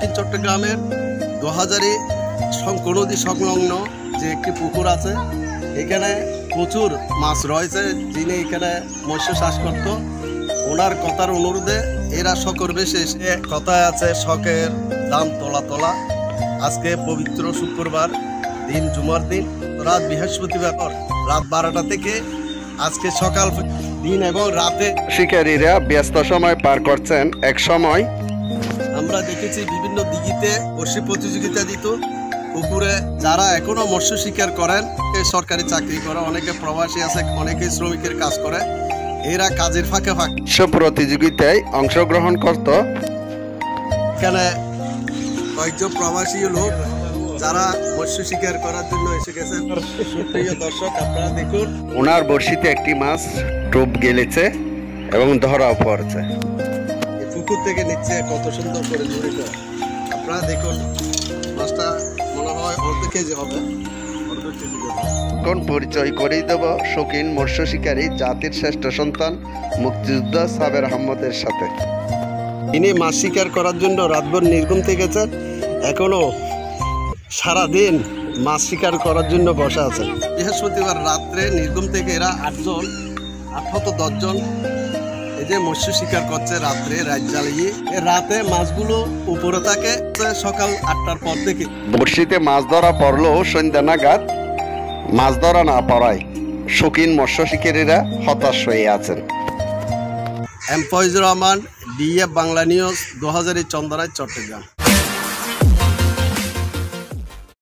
দক্ষিণ চট্টগ্রামের 2000 নদী সংলগ্ন যে একটি পুকুর আছে, এখানে প্রচুর মাছ রয়েছে। যিনি এখানে মৎস্য চাষ করত, ওনার কথার অনুরোধে এরা শখের বেশি এসে কথায় আছে শখের দাম তলা তলা। আজকে পবিত্র শুক্রবার দিন, জুমার দিন, রাত বৃহস্পতিবার রাত 12টা থেকে আজকে সকাল দিন এবং রাতে শিকারীরা ব্যস্ত সময় পার করছেন। এক সময় আমরা দেখেছি বিভিন্ন দিঘিতে বড়শি প্রতিযোগিতা দিত। পুকুরে যারা এখনো মৎস্য শিকার করেন, সরকারি চাকরি করে, অনেকে প্রবাসী আছে, অনেকে শ্রমিকের কাজ করে, এরা কাজের ফাঁকে ফাঁকে প্রতিযোগিতায় অংশগ্রহণ করত। এখানে কয়েকজন প্রবাসী লোক যারা মৎস্য শিকার করার জন্য এসে গেছে। প্রিয় দর্শক, আপনারা দেখুন, ওনার বড়শিতে একটি মাছ টোপ গেলেছে এবং ধরাও পড়ছে। এই পুকুর থেকে নিচ্ছে কত সুন্দর করে জড়িত। আপনারা দেখুন, মাছটা মনে হয় অর্ধ কেজি হবে, অর্ধ কেজি হবে। এখন পরিচয় করেই দেব শৌখিন মৎস্য শিকারী জাতির শ্রেষ্ঠ সন্তান মুক্তিযোদ্ধা সাবের আহমদের সাথে। তিনি মাছ শিকার করার জন্য রাতভর নির্ঘুম থেকেছেন, এখনো সারাদিন মাছ শিকার করার জন্য বসে আছেন। বৃহস্পতিবার রাত্রে নির্ঘুম থেকে এরা 10 জন এই যে মৎস্য শিকার করছে রাত্রে, রাত জ্বালিয়ে। রাতে মাছগুলো উপরে থাকে সকাল 8টার পর থেকে। বড়শিতে মাছ ধরা পড়লেও সন্ধ্যা নাগাদ মাছ ধরা না পড়ায় শৌখিন মৎস্য শিকারীরা হতাশ হয়ে আছেন। M Foyzur Rahman, DF Bangla news, 2000 চন্দনায়, চট্টগ্রাম।